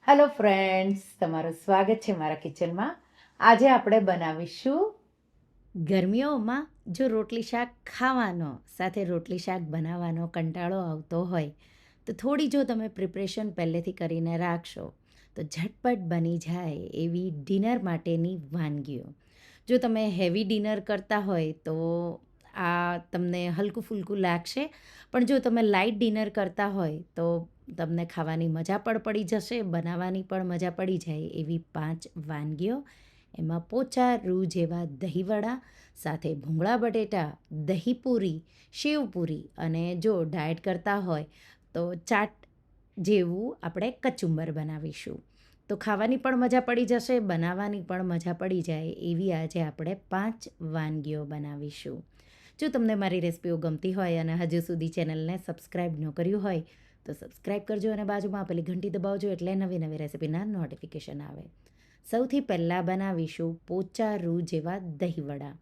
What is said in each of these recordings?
Hello friends, તમારું સ્વાગત છે મારા કિચનમાં. આજે આપણે બનાવીશું ગરમીઓમાં જો રોટલી શાક ખાવાનો સાથે રોટલી શાક બનાવવાનો કંટાળો આવતો હોય તો થોડી જો તમે પ્રિપરેશન પહેલેથી કરીને રાખશો તો ઝટપટ બની જાય એવી ડિનર માટેની વાનગીઓ. જો તમે હેવી ડિનર કરતા હોય તો આ તમને હલકું ફૂલકું લાગશે, પણ જો તમે લાઇટ ડિનર કરતા હોય તો તમને ખાવાની મજા પણ પડી જશે, બનાવવાની પણ મજા પડી જાય એવી 5 વાનગીઓ. એમાં પોચા રૂ જેવા દહીંવડા સાથે ભૂંગળા બટેટા, દહીંપૂરી, સેવપૂરી અને જો ડાયટ કરતા હોય તો ચાટ જેવું આપણે કચુંબર બનાવીશું. તો ખાવાની પણ મજા પડી જશે, બનાવવાની પણ મજા પડી જાય એવી આજે આપણે 5 વાનગીઓ બનાવીશું. જો તમને મારી રેસિપીઓ ગમતી હોય અને હજુ સુધી ચેનલને સબસ્ક્રાઈબ ન કર્યું હોય તો સબસ્ક્રાઈબ કરજો અને બાજુમાં આપેલી ઘંટી દબાવજો એટલે નવી નવી રેસિપીના નોટિફિકેશન આવે. સૌથી પહેલાં બનાવીશું પોચા રૂ જેવા દહીંવડા.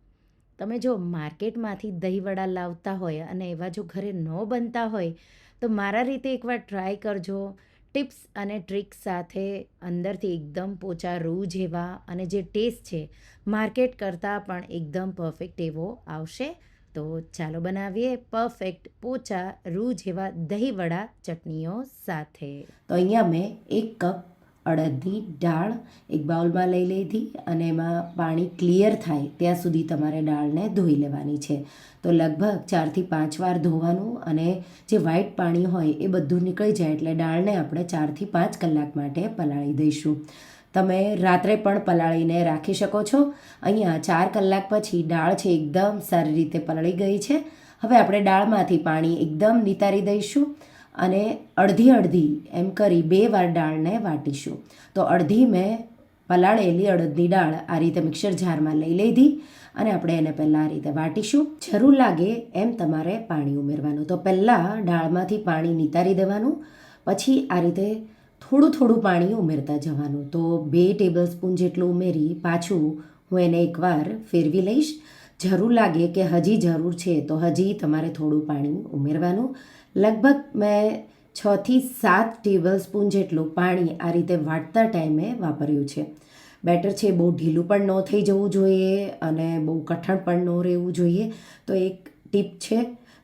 તમે જો માર્કેટમાંથી દહીંવડા લાવતા હોય અને એવા જો ઘરે ન બનતા હોય તો મારા રીતે એકવાર ટ્રાય કરજો. ટિપ્સ અને ટ્રિક્સ સાથે અંદરથી એકદમ પોચા રૂ જેવા અને જે ટેસ્ટ છે માર્કેટ કરતાં પણ એકદમ પરફેક્ટ એવો આવશે. તો ચાલો બનાવીએ પરફેક્ટ પોચા રૂ જેવા દહીંવડા ચટણીઓ સાથે. તો અહીંયા મેં 1 કપ અડદની દાળ એક બાઉલમાં લઈ લીધી અને એમાં પાણી ક્લિયર થાય ત્યાં સુધી તમારે દાળને ધોઈ લેવાની છે. તો લગભગ 4થી 5 વાર ધોવાનું અને જે વ્હાઈટ પાણી હોય એ બધું નીકળી જાય એટલે દાળને આપણે 4થી 5 કલાક માટે પલાળી દઈશું. તમે રાત્રે પણ પલાળીને રાખી શકો છો. અહીંયા 4 કલાક પછી દાળ છે એકદમ સારી રીતે પલળી ગઈ છે. હવે આપણે દાળમાંથી પાણી એકદમ નિતારી દઈશું અને અડધી એમ કરી 2 વાર દાળને વાટીશું. તો અડધી મેં પલાળેલી અડદની દાળ આ રીતે મિક્સર જારમાં લઈ લીધી અને આપણે એને પહેલાં આ રીતે વાટીશું. જરૂર લાગે એમ તમારે પાણી ઉમેરવાનું. તો પહેલાં દાળમાંથી પાણી નિતારી દેવાનું, પછી આ રીતે થોડું પાણી ઉમેરતા જવાનું. તો 2 ટેબલસ્પૂન જેટલું ઉમેરી પાછું હું એને એકવાર ફેરવી લઈશ. જરૂર લાગે કે હજી જરૂર છે તો હજી તમારે થોડું પાણી ઉમેરવાનું. લગભગ મેં 6થી 7 ટેબલસ્પૂન જેટલું પાણી આ રીતે વાટતા ટાઈમે વાપર્યું છે. બેટર છે બહુ ઢીલું પણ ન થઈ જવું જોઈએ અને બહુ કઠણ પણ ન રહેવું જોઈએ. તો એક ટીપ છે,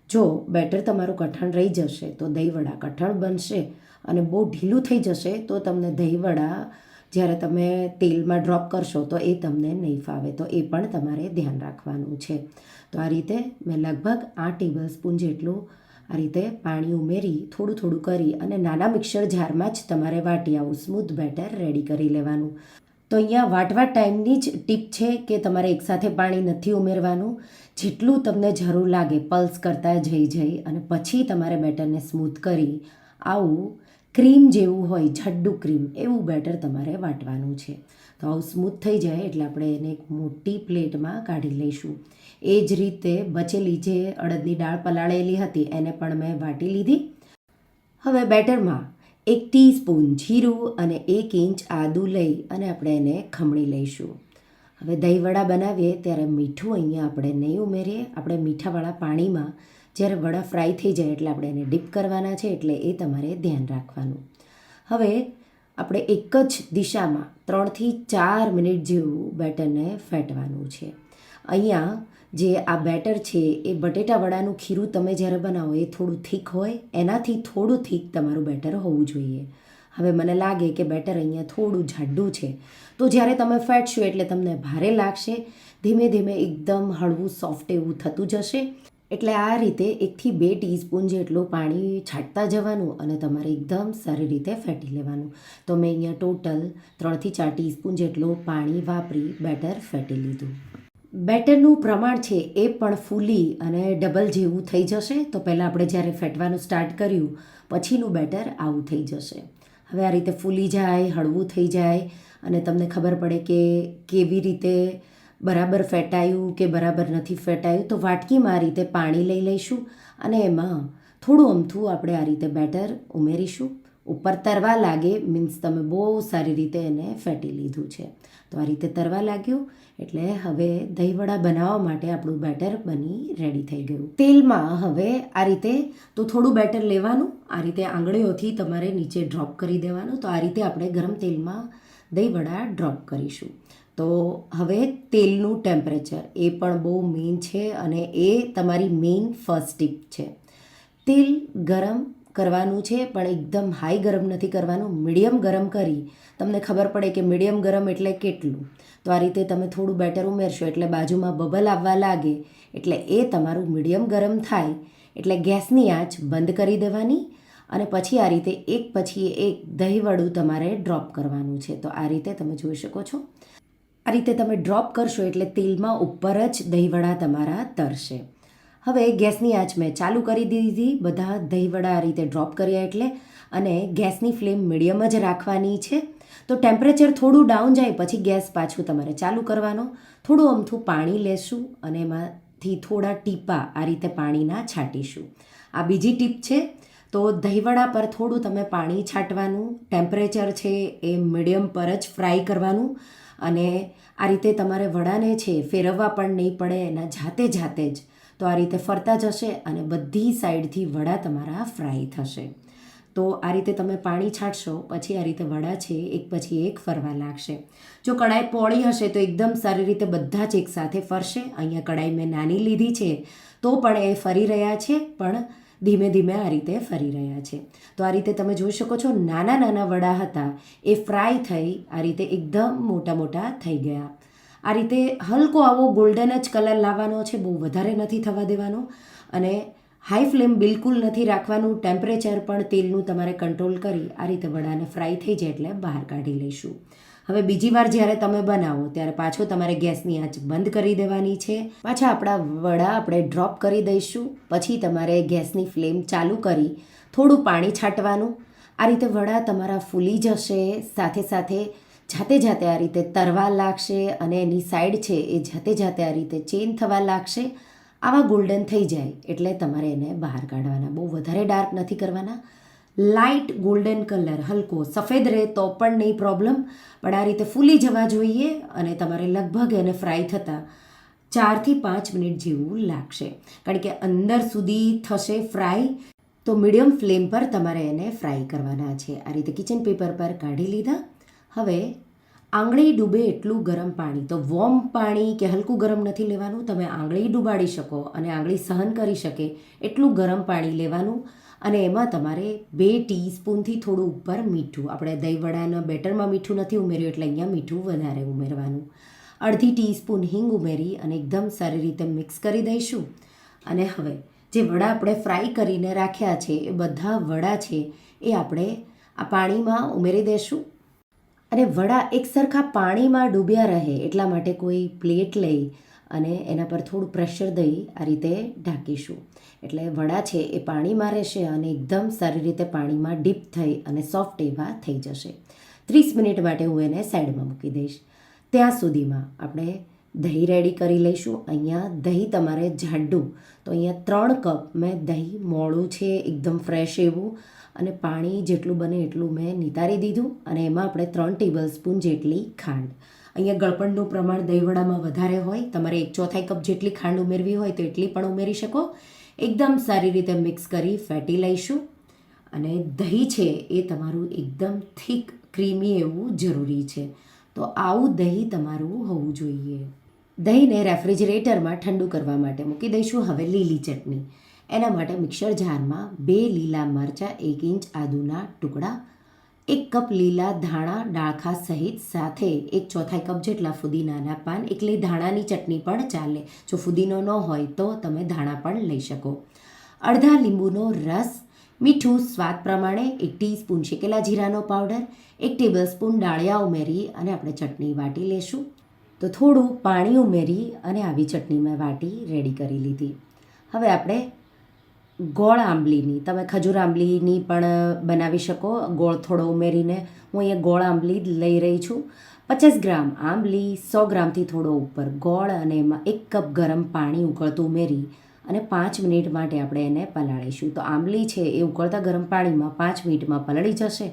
જો બેટર તમારું કઠણ રહી જશે તો દહીંવડા કઠણ બનશે અને બહુ ઢીલું થઈ જશે તો તમને દહીંવડા જ્યારે તમે તેલમાં ડ્રોપ કરશો તો એ તમને નહીં ફાવે. તો એ પણ તમારે ધ્યાન રાખવાનું છે. તો આ રીતે મેં લગભગ 8 ટેબલસ્પૂન જેટલું આ રીતે પાણી ઉમેરી થોડું કરી અને નાના મિક્સર જારમાં જ તમારે વાટી આવું સ્મૂથ બેટર રેડી કરી લેવાનું. તો અહીંયા વાટવા ટાઈમની જ ટીપ છે કે તમારે એકસાથે પાણી નથી ઉમેરવાનું. જેટલું તમને જરૂર લાગે પલ્સ કરતા જઈ અને પછી તમારે બેટરને સ્મૂથ કરી આવું ક્રીમ જેવું હોય, જાડું ક્રીમ એવું બેટર તમારે વાટવાનું છે. તો આવું સ્મૂથ થઈ જાય એટલે આપણે એને એક મોટી પ્લેટમાં કાઢી લઈશું. એ જ રીતે બચેલી જે અડદની દાળ પલાળેલી હતી એને પણ મેં વાટી લીધી. હવે બેટરમાં 1 ટીસ્પૂન જીરું અને 1 ઇંચ આદું લઈ અને આપણે એને ખમણી લઈશું. હવે દહીંવડા બનાવીએ ત્યારે મીઠું અહીંયા આપણે નહીં ઉમેરીએ. આપણે મીઠાવાળા પાણીમાં જ્યારે વડા ફ્રાય થઈ જાય એટલે આપણે એને ડીપ કરવાના છે, એટલે એ તમારે ધ્યાન રાખવાનું. હવે આપણે એક જ દિશામાં 3થી 4 મિનિટ જેવું બેટરને ફેટવાનું છે. અહીંયા જે આ બેટર છે એ બટેટા વડાનું ખીરું તમે જ્યારે બનાવો એ થોડું થીક હોય, એનાથી થોડું થીક તમારું બેટર હોવું જોઈએ. હવે મને લાગે કે બેટર અહીંયા થોડું જાડું છે, તો જ્યારે તમે ફેટશો એટલે તમને ભારે લાગશે. ધીમે એકદમ હળવું સોફ્ટ એવું થતું જશે. એટલે આ રીતે 1થી 2 ટીસ્પૂન જેટલું પાણી છાંટતા જવાનું અને તમારે એકદમ સારી રીતે ફેટી લેવાનું. તો મેં અહીંયા ટોટલ 3થી 4 ટીસ્પૂન જેટલું પાણી વાપરી બેટર ફેટી લીધું. બેટરનું પ્રમાણ છે એ પણ ફૂલી અને ડબલ જેવું થઈ જશે. તો પહેલાં આપણે જ્યારે ફેટવાનું સ્ટાર્ટ કર્યું પછીનું બેટર આવું થઈ જશે. હવે આ રીતે ફૂલી જાય, હળવું થઈ જાય અને તમને ખબર પડે કે કેવી રીતે બરાબર ફેટાયું કે બરાબર નથી ફેટાયું. તો વાટકીમાં આ રીતે પાણી લઈ લઈશું અને એમાં થોડું અમથું આપણે આ રીતે બેટર ઉમેરીશું. ઉપર તરવા લાગે મીન્સ તમે બહુ સારી રીતે એને ફેટી લીધું છે. તો આ રીતે તરવા લાગ્યું એટલે હવે દહીંવડા બનાવવા માટે આપણું બેટર બની રેડી થઈ ગયું. તેલમાં હવે આ રીતે તો થોડું બેટર લેવાનું, આ રીતે આંગળીઓથી તમારે નીચે ડ્રોપ કરી દેવાનું. તો આ રીતે આપણે ગરમ તેલમાં દહીંવડા ડ્રોપ કરીશું. તો હવે તેલનું ટેમ્પરેચર એ પણ બહુ મેઇન છે અને એ તમારી મેઇન ફર્સ્ટ ટીપ છે. તેલ ગરમ કરવાનું છે પણ એકદમ હાઈ ગરમ નથી કરવાનું, મીડિયમ ગરમ કરી તમને ખબર પડે કે મીડિયમ ગરમ એટલે કેટલું. તો આ રીતે તમે થોડું બેટર ઉમેરશો એટલે બાજુમાં બબલ આવવા લાગે એટલે એ તમારું મીડિયમ ગરમ થાય એટલે ગેસની આંચ બંધ કરી દેવાની અને પછી આ રીતે એક પછી એક દહીંવડું તમારે ડ્રોપ કરવાનું છે. તો આ રીતે તમે જોઈ શકો છો. આ રીતે તમે ડ્રોપ કરશો એટલે તેલમાં ઉપર જ દહીંવડા તમારા તરશે. હવે ગેસની આંચ મેં ચાલુ કરી દીધી, બધા દહીંવડા આ રીતે ડ્રોપ કર્યા એટલે, અને ગેસની ફ્લેમ મીડિયમ જ રાખવાની છે. તો ટેમ્પરેચર થોડું ડાઉન જાય પછી ગેસ પાછું તમારે ચાલુ કરવાનો. થોડું અમથું પાણી લેશું અને એમાંથી થોડા ટીપા આ રીતે પાણીના છાંટીશું. આ બીજી ટીપ છે. તો દહીંવડા પર થોડું તમે પાણી છાંટવાનું, ટેમ્પરેચર છે એ મીડિયમ પર જ ફ્રાય કરવાનું અને આ રીતે તમારે વડાને છે ફેરવવા પણ નહીં પડે, એના જાતે જ તો આ રીતે ફરતા જશે અને બધી સાઈડથી વડા તમારા ફ્રાય થશે. તો આ રીતે તમે પાણી છાંટશો પછી આ રીતે વડા છે એક પછી એક ફરવા લાગશે. જો કડાઈ પહોળી હશે તો એકદમ સારી રીતે બધા જ એકસાથે ફરશે. અહીંયા કડાઈ મેં નાની લીધી છે તો પણ એ ફરી રહ્યા છે, પણ ધીમે ધીમે આ રીતે ફરી રહ્યા છે. તો આ રીતે તમે જોઈ શકો છો નાના નાના વડા હતા એ ફ્રાય થઈ આ રીતે એકદમ મોટા મોટા થઈ ગયા. આ રીતે હલકો આવો ગોલ્ડન જ કલર લાવવાનો છે, બહુ વધારે નથી થવા દેવાનો અને હાઈ ફ્લેમ બિલકુલ નથી રાખવાનું. ટેમ્પરેચર પણ તેલનું તમારે કંટ્રોલ કરી આ રીતે વડાને ફ્રાય થઈ જાય એટલે બહાર કાઢી લઈશું. હવે બીજી વાર જ્યારે તમે બનાવો ત્યારે પાછો તમારે ગેસની આંચ બંધ કરી દેવાની છે. પાછા આપણા વડા આપણે ડ્રોપ કરી દઈશું. પછી તમારે ગેસની ફ્લેમ ચાલુ કરી થોડું પાણી છાંટવાનું. આ રીતે વડા તમારા ફૂલી જશે, સાથે સાથે જાતે આ રીતે તરવા લાગશે અને એની સાઈડ છે એ જાતે આ રીતે ચેન્જ થવા લાગશે. આવા ગોલ્ડન થઈ જાય એટલે તમારે એને બહાર કાઢવાના. બહુ વધારે ડાર્ક નથી કરવાના, લાઇટ ગોલ્ડન કલર, હલકો સફેદ રહે તો પણ નહીં પ્રોબ્લેમ, પણ આ રીતે ફૂલી જવા જોઈએ અને તમારે લગભગ એને ફ્રાય થતાં 4 થી 5 મિનિટ જેવું લાગશે, કારણ કે અંદર સુધી થશે ફ્રાય. તો મીડિયમ ફ્લેમ પર તમારે એને ફ્રાય કરવાના છે. આ રીતે કિચન પેપર પર કાઢી લીધા. હવે આંગળી ડૂબે એટલું ગરમ પાણી, તો વોર્મ પાણી કે હલકું ગરમ નથી લેવાનું, તમે આંગળી ડૂબાડી શકો અને આંગળી સહન કરી શકે એટલું ગરમ પાણી લેવાનું અને એમાં તમારે 2 ટીસ્પૂનથી થોડું ઉપર મીઠું, આપણે દહીંવડાના બેટરમાં મીઠું નથી ઉમેર્યું એટલે અહીંયા મીઠું વધારે ઉમેરવાનું, અડધી ટીસ્પૂન હિંગ ઉમેરી અને એકદમ સારી રીતે મિક્સ કરી દઈશું. અને હવે જે વડા આપણે ફ્રાય કરીને રાખ્યા છે એ બધા વડા છે એ આપણે આ પાણીમાં ઉમેરી દઈશું અને વડા એક સરખા પાણીમાં ડૂબ્યા રહે એટલા માટે કોઈ પ્લેટ લઈ અને એના પર થોડું પ્રેશર દઈ આ રીતે ઢાંકીશું. એટલે વડા છે એ પાણીમાં રહેશે અને એકદમ સારી રીતે પાણીમાં ડીપ થઈ અને સોફ્ટ એવા થઈ જશે. 30 મિનિટ માટે હું એને સાઈડમાં મૂકી દઈશ. ત્યાં સુધીમાં આપણે દહીં રેડી કરી લઈશું. અહીંયા દહીં તમારે જાડું, તો અહીંયા 3 કપ મેં દહીં મોળું છે એકદમ ફ્રેશ એવું, અને પાણી જેટલું બને એટલું મેં નિતારી દીધું અને એમાં આપણે 3 ટેબલ સ્પૂન જેટલી ખાંડ. અહીંયા ગળપણનું પ્રમાણ દહીંવડામાં વધારે હોય, તમારે 1/4 કપ જેટલી ખાંડ ઉમેરવી હોય તો એટલી પણ ઉમેરી શકો. એકદમ સારી રીતે મિક્સ કરી ફેટી લઈશું અને દહીં છે એ તમારું એકદમ થીક ક્રીમી એવું જરૂરી છે. તો આવું દહીં તમારું હોવું જોઈએ. દહીંને રેફ્રિજરેટરમાં ઠંડુ કરવા માટે મૂકી દઈશું. હવે લીલી ચટણી, એના માટે મિક્સર જારમાં 2 લીલા મરચાં, 1 ઇંચ આદુના ટુકડા, 1 કપ લીલા ધાણા ડાળખા સહિત, સાથે 1/4 કપ જેટલા ફુદીનાના પાન. એકલી ધાણાની ચટણી પણ ચાલે, જો ફુદીનો ન હોય તો તમે ધાણા પણ લઈ શકો. અડધા લીંબુનો રસ, મીઠું સ્વાદ પ્રમાણે, 1 ટીસ્પૂન શેકેલા જીરાનો પાવડર, 1 ટેબલ સ્પૂન ડાળિયા ઉમેરી અને આપણે ચટણી વાટી લેશું. તો થોડું પાણી ઉમેરી અને આવી ચટણી મેં વાટી રેડી કરી લીધી. હવે આપણે ગોળ આંબલીની, તમે ખજૂર આંબલીની પણ બનાવી શકો ગોળ થોડો ઉમેરીને. હું અહીંયા ગોળ આંબલી લઈ રહી છું. 50 ગ્રામ આંબલી, 100 ગ્રામથી થોડો ઉપર ગોળ અને એમાં 1 કપ ગરમ પાણી ઉકળતું ઉમેરી અને 5 મિનિટ માટે આપણે એને પલાળીશું. તો આંબલી છે એ ઉકળતા ગરમ પાણીમાં 5 મિનિટમાં પલળી જશે.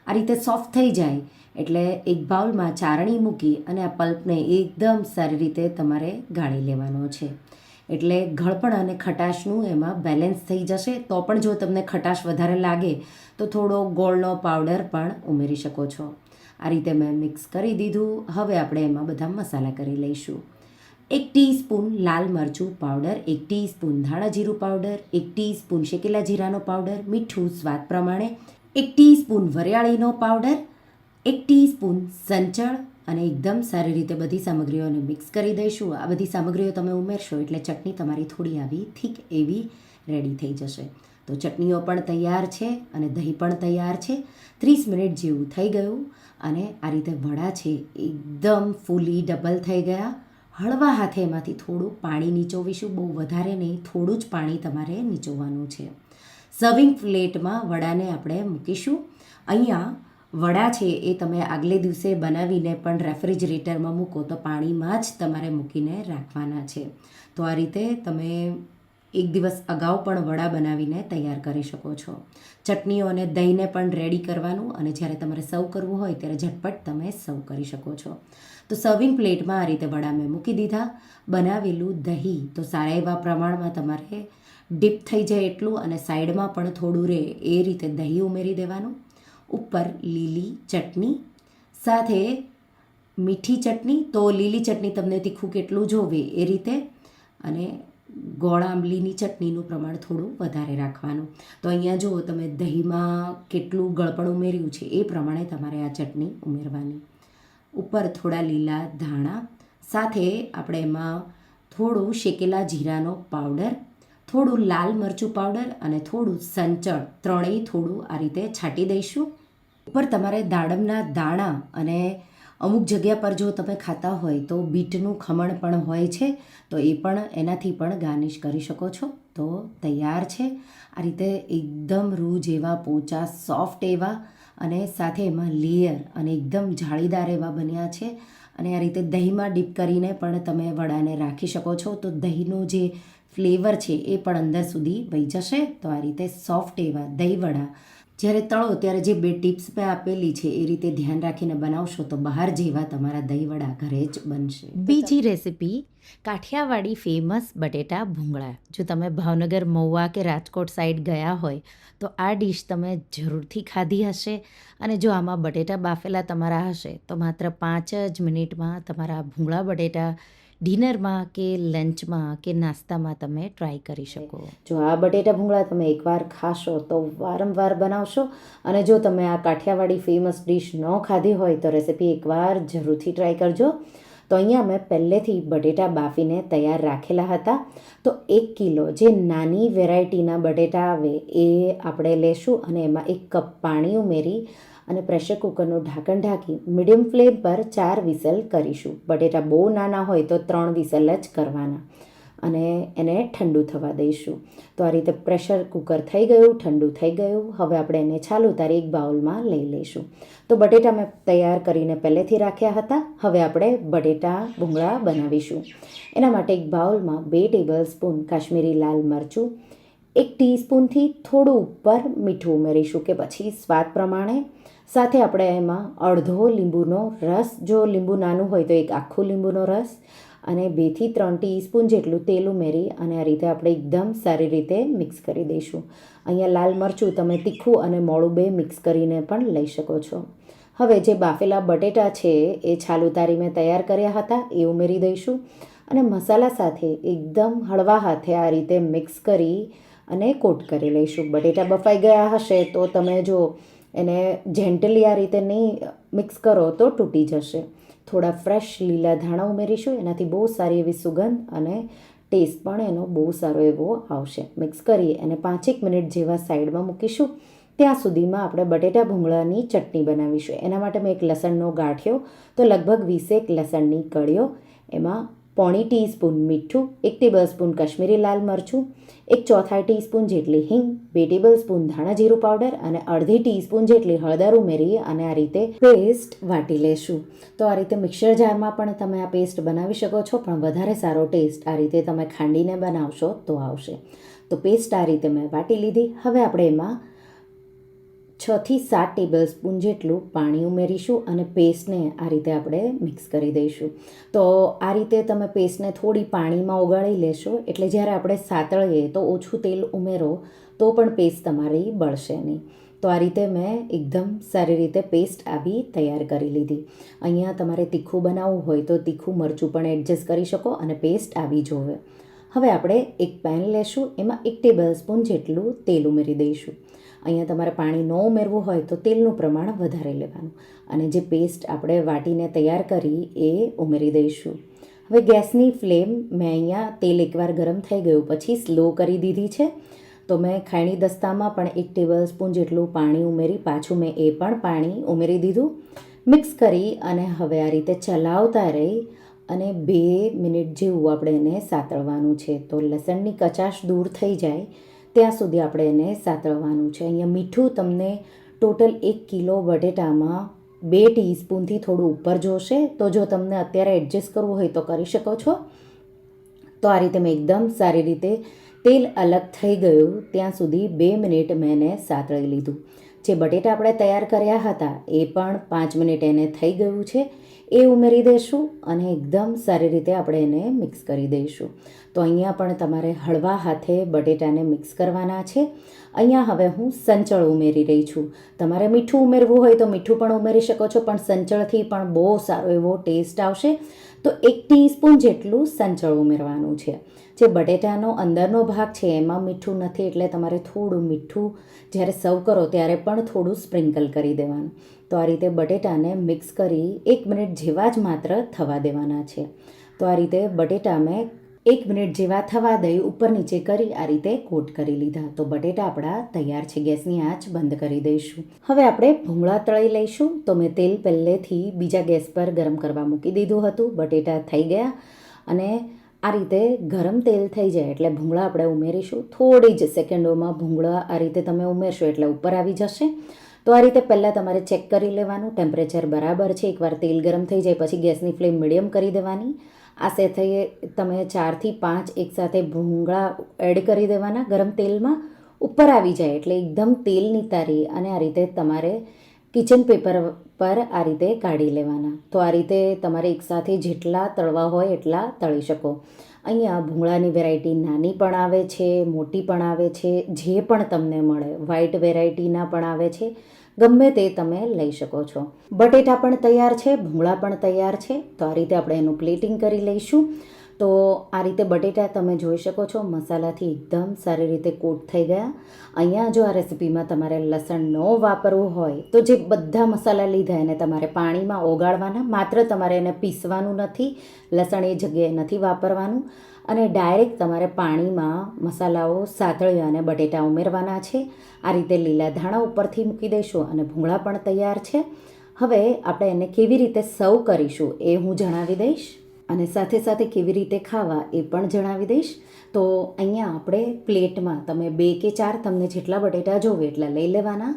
આ રીતે સોફ્ટ થઈ જાય એટલે એક બાઉલમાં ચારણી મૂકી અને આ પલ્પને એકદમ સારી રીતે તમારે ગાળી લેવાનો છે. એટલે ગળપણ અને ખટાશનું એમાં બેલેન્સ થઈ જશે. તો પણ જો તમને ખટાશ વધારે લાગે તો થોડો ગોળનો પાવડર પણ ઉમેરી શકો છો. આ રીતે મેં મિક્સ કરી દીધું. હવે આપણે એમાં બધા મસાલા કરી લઈશું. 1 ટીસ્પૂન લાલ મરચું પાવડર, 1 ટીસ્પૂન ધાણા જીરું પાવડર, 1 ટીસ્પૂન શેકેલા જીરાનો પાવડર, મીઠું સ્વાદ પ્રમાણે, 1 ટીસ્પૂન વરિયાળીનો પાવડર, 1 ટીસ્પૂન સંચળ અને એકદમ સારી રીતે બધી સામગ્રીઓને મિક્સ કરી દઈશું. આ બધી સામગ્રીઓ તમે ઉમેરશો એટલે ચટણી તમારી થોડી આવી થીક એવી રેડી થઈ જશે. તો ચટણીઓ પણ તૈયાર છે અને દહીં પણ તૈયાર છે. 30 મિનિટ જેવું થઈ ગયું અને આ રીતે વડા છે એકદમ ફૂલી ડબલ થઈ ગયા. હળવા હાથે એમાંથી થોડું પાણી નીચોવીશું, બહુ વધારે નહીં, થોડું જ પાણી તમારે નીચોવવાનું છે. સર્વિંગ પ્લેટમાં વડાને આપણે મૂકીશું. અહીંયા વડા છે એ તમે આગલે દિવસે બનાવીને પણ રેફ્રિજરેટરમાં મૂકો તો પાણીમાં જ તમારે મૂકીને રાખવાના છે. તો આ રીતે તમે એક દિવસ અગાઉ પણ વડા બનાવીને તૈયાર કરી શકો છો. ચટણીઓ અને દહીંને પણ રેડી કરવાનું અને જ્યારે તમારે સર્વ કરવું હોય ત્યારે ઝટપટ તમે સર્વ કરી શકો છો. તો સર્વિંગ પ્લેટમાં આ રીતે વડા મેં મૂકી દીધા. બનાવેલું દહીં તો સારા એવા પ્રમાણમાં તમારે ડીપ થઈ જાય એટલું અને સાઈડમાં પણ થોડું રહે એ રીતે દહીં ઉમેરી દેવાનું. ઉપર લીલી ચટણી સાથે મીઠી ચટણી, તો લીલી ચટણી તમને તીખું કેટલું જોવે એ રીતે, અને ગોળ આંબલીની ચટણીનું પ્રમાણ થોડું વધારે રાખવાનું. તો અહીંયા જુઓ તમે દહીંમાં કેટલું ગળપણ ઉમેર્યું છે એ પ્રમાણે તમારે આ ચટણી ઉમેરવાની. ઉપર થોડા લીલા ધાણા સાથે આપણે એમાં થોડું શેકેલા જીરાનો પાવડર, થોડું લાલ મરચું પાવડર અને થોડું સંચળ, ત્રણેય થોડું આ રીતે છાંટી દઈશું. ઉપર તમારે દાડમના દાણા અને અમુક જગ્યા પર જો તમે ખાતા હોય તો બીટનું ખમણ પણ હોય છે, તો એ પણ એનાથી પણ ગાર્નિશ કરી શકો છો. તો તૈયાર છે. આ રીતે એકદમ રૂ જેવા પોચા સોફ્ટ એવા અને સાથે એમાં લેયર અને એકદમ જાળીદાર એવા બન્યા છે. અને આ રીતે દહીંમાં ડીપ કરીને પણ તમે વડાને રાખી શકો છો તો દહીંનું જે ફ્લેવર છે એ પણ અંદર સુધી વહી જશે. તો આ રીતે સોફ્ટ એવા દહીં વડા જ્યારે તળો ત્યારે જે 2 ટિપ્સ મેં આપેલી છે એ રીતે ધ્યાન રાખીને બનાવશો તો બહાર જેવા તમારા દહીં વડા ઘરે જ બનશે. બીજી રેસીપી કાઠિયાવાડી ફેમસ બટેટા ભૂંગળા. જો તમે ભાવનગર, મહુવા કે રાજકોટ સાઈડ ગયા હોય તો આ ડીશ તમે જરૂરથી ખાધી હશે. અને જો આમાં બટેટા બાફેલા તમારા હશે તો માત્ર 5 જ મિનિટમાં તમારા ભૂંગળા બટેટા ડિનરમાં કે લંચમાં કે નાસ્તામાં તમે ટ્રાય કરી શકો. જો આ બટેટા ભૂંગળા તમે એકવાર ખાશો તો વારંવાર બનાવશો. અને જો તમે આ કાઠિયાવાડી ફેમસ ડીશ ન ખાધી હોય તો રેસીપી એકવાર જરૂરથી ટ્રાય કરજો. તો અહીંયા મેં પહેલેથી બટેટા બાફીને તૈયાર રાખેલા હતા. તો 1 કિલો જે નાની વેરાયટીના બટેટા આવે એ આપણે લેશું અને એમાં 1 કપ પાણી ઉમેરી અને પ્રેશર કુકરનું ઢાંકણ ઢાંકી મીડિયમ ફ્લેમ પર 4 વિસલ કરીશું. બટેટા બહુ નાના હોય તો 3 વિસલ જ કરવાના અને એને ઠંડુ થવા દઈશું. તો આ રીતે પ્રેશર કુકર થઈ ગયું, ઠંડુ થઈ ગયું. હવે આપણે એને છાલ ઉતારી એક બાઉલમાં લઈ લઈશું. તો બટેટા મેં તૈયાર કરીને પહેલેથી રાખ્યા હતા. હવે આપણે બટેટા ભૂંગળા બનાવીશું. એના માટે એક બાઉલમાં 2 ટેબલસ્પૂન કાશ્મીરી લાલ મરચું, 1 ટીસ્પૂનથી થોડું ઉપર મીઠું ઉમેરીશું કે પછી સ્વાદ પ્રમાણે. સાથે આપણે એમાં અડધો લીંબુનો રસ, જો લીંબુ નાનું હોય તો 1 આખું લીંબુનો રસ અને 2 થી 3 ટીસ્પૂન જેટલું તેલ ઉમેરી અને આ રીતે આપણે એકદમ સારી રીતે મિક્સ કરી દઈશું. અહીંયા લાલ મરચું તમે તીખું અને મોળું 2 મિક્સ કરીને પણ લઈ શકો છો. હવે જે બાફેલા બટેટા છે એ છાલ ઉતારી મેં તૈયાર કર્યા હતા એ ઉમેરી દઈશું અને મસાલા સાથે એકદમ હળવા હાથે આ રીતે મિક્સ કરી અને કોટ કરી લઈશું. બટેટા બફાઈ ગયા હશે તો તમે જો એને જેન્ટલી આ રીતે નહીં મિક્સ કરો તો તૂટી જશે. થોડા ફ્રેશ લીલા ધાણા ઉમેરીશું, એનાથી બહુ સારી એવી સુગંધ અને ટેસ્ટ પણ એનો બહુ સારો એવો આવશે. મિક્સ કરી અને 5-1 મિનિટ જેવા સાઈડમાં મૂકીશું. ત્યાં સુધીમાં આપણે બટેટા ભૂંગળાની ચટણી બનાવીશું. એના માટે મેં એક લસણનો ગાંઠિયો, તો લગભગ 20 લસણની કળીઓ, એમાં પોણી ટીસ્પૂન મીઠું, 1 ટેબલસ્પૂન કાશ્મીરી લાલ મરચું, 1/4 ટીસ્પૂન જેટલી હિંગ, 2 ટેબલસ્પૂન ધાણા જીરું પાવડર અને અડધી ટીસ્પૂન જેટલી હળદર ઉમેરી અને આ રીતે પેસ્ટ વાટી લેશું. તો આ રીતે મિક્સર જારમાં પણ તમે આ પેસ્ટ બનાવી શકો છો, પણ વધારે સારો ટેસ્ટ આ રીતે તમે ખાંડીને બનાવશો તો આવશે. તો પેસ્ટ આ રીતે મેં વાટી લીધી. હવે આપણે એમાં 6 થી 7 ટેબલસ્પૂન જેટલું પાણી ઉમેરીશું અને પેસ્ટને આ રીતે આપણે મિક્સ કરી દઈશું. તો આ રીતે તમે પેસ્ટને થોડી પાણીમાં ઓગાળી લેશો એટલે જ્યારે આપણે સાતળીએ તો ઓછું તેલ ઉમેરો તો પણ પેસ્ટ તમારી બળશે નહીં. તો આ રીતે મેં એકદમ સારી રીતે પેસ્ટ આવી તૈયાર કરી લીધી. અહીંયા તમારે તીખું બનાવવું હોય તો તીખું મરચું પણ એડજસ્ટ કરી શકો અને પેસ્ટ આવી જોવે. હવે આપણે એક પેન લેશું, એમાં 1 ટેબલસ્પૂન જેટલું તેલ ઉમેરી દઈશું. અહીંયા તમારે પાણી ન ઉમેરવું હોય તો તેલનું પ્રમાણ વધારે લેવાનું અને જે પેસ્ટ આપણે વાટીને તૈયાર કરી એ ઉમેરી દઈશું. હવે ગેસની ફ્લેમ મેં અહીંયા તેલ એકવાર ગરમ થઈ ગયું પછી સ્લો કરી દીધી છે. તો મેં ખાયણી દસ્તામાં પણ 1 ટેબલસ્પૂન જેટલું પાણી ઉમેરી પાછું મેં એ પણ પાણી ઉમેરી દીધું. મિક્સ કરી અને હવે આ રીતે ચલાવતા રહી અને 2 મિનિટ જેવું આપણે એને સાતળવાનું છે. તો લસણની કચાશ દૂર થઈ જાય ત્યાં સુધી આપણે એને સાતળવાનું છે. અહીંયા મીઠું તમને ટોટલ 1 કિલો બટેટામાં 2 ટીસ્પૂનથી થોડું ઉપર જોશે. તો જો તમને અત્યારે એડજસ્ટ કરવું હોય તો કરી શકો છો. તો આ રીતે મેં એકદમ સારી રીતે તેલ અલગ થઈ ગયું ત્યાં સુધી 2 મિનિટ મેં એને સાતળી લીધું. જે બટેટા આપણે તૈયાર કર્યા હતા એ પણ 5 મિનિટ એને થઈ ગયું છે એ ઉમેરી દઈશું અને એકદમ સારી રીતે આપણે એને મિક્સ કરી દઈશું. તો અહીંયા પણ તમારે હળવા હાથે બટેટાને મિક્સ કરવાના છે. અહીંયા હવે હું સંચળ ઉમેરી રહી છું. તમારે મીઠું ઉમેરવું હોય તો મીઠું પણ ઉમેરી શકો છો, પણ સંચળથી પણ બહુ સારો એવો ટેસ્ટ આવશે. તો 1 ટીસ્પૂન જેટલું સંચળ ઉમેરવાનું છે. જે બટેટાનો અંદરનો ભાગ છે એમાં મીઠું નથી એટલે તમારે થોડું મીઠું જ્યારે સર્વ કરો ત્યારે પણ થોડું સ્પ્રિંકલ કરી દેવાનું. તો આ રીતે બટેટાને મિક્સ કરી 1 મિનિટ જેવા જ માત્ર થવા દેવાના છે. તો આ રીતે બટેટા મેં 1 મિનિટ જેવા થવા દઈ ઉપર નીચે કરી આ રીતે કોટ કરી લીધા. તો બટેટા આપણા તૈયાર છે. ગેસની આંચ બંધ કરી દઈશું. હવે આપણે ભૂંગળા તળી લઈશું. તો મેં તેલ પહેલેથી બીજા ગેસ પર ગરમ કરવા મૂકી દીધું હતું. બટેટા થઈ ગયા અને આ રીતે ગરમ તેલ થઈ જાય એટલે ભૂંગળા આપણે ઉમેરીશું. થોડી જ સેકન્ડોમાં ભૂંગળા આ રીતે તમે ઉમેરશો એટલે ઉપર આવી જશે. તો આ રીતે પહેલાં તમારે ચેક કરી લેવાનું ટેમ્પરેચર બરાબર છે. એકવાર તેલ ગરમ થઈ જાય પછી ગેસની ફ્લેમ મીડિયમ કરી દેવાની. આ સાથે તમે 4 થી 5 એકસાથે ભૂંગળા એડ કરી દેવાના ગરમ તેલમાં. ઉપર આવી જાય એટલે એકદમ તેલ નિતારી અને આ રીતે તમારે કિચન પેપર પર આ રીતે કાઢી લેવાના. તો આ રીતે તમારે એકસાથે જેટલા તળવા હોય એટલા તળી શકો. અહીંયા ભૂંગળાની વેરાયટી નાની પણ આવે છે, મોટી પણ આવે છે, જે પણ તમને મળે. વ્હાઈટ વેરાયટીના પણ આવે છે, ગમે તે તમે લઈ શકો છો. બટેટા પણ તૈયાર છે, ભૂંગળા પણ તૈયાર છે. તો આ રીતે આપણે એનું પ્લેટિંગ કરી લઈશું. તો આ રીતે બટેટા તમે જોઈ શકો છો મસાલાથી એકદમ સારી રીતે કોટ થઈ ગયા. અહીંયા જો આ રેસીપીમાં તમારે લસણ ન વાપરવું હોય તો જે બધા મસાલા લીધા એને તમારે પાણીમાં ઓગાળવાના. માત્ર તમારે એને પીસવાનું નથી, લસણ એ જગ્યાએ નથી વાપરવાનું અને ડાયરેક્ટ તમારે પાણીમાં મસાલાઓ સાતળી અને બટેટા ઉમેરવાના છે. આ રીતે લીલા ધાણા ઉપરથી મૂકી દઈશું અને ભૂંગળા પણ તૈયાર છે. હવે આપણે એને કેવી રીતે સર્વ કરીશું એ હું જણાવી દઈશ અને સાથે સાથે કેવી રીતે ખાવા એ પણ જણાવી દઈશ. તો અહીંયા આપણે પ્લેટમાં તમે 2 કે 4 તમને જેટલા બટેટા જોવે એટલા લઈ લેવાના.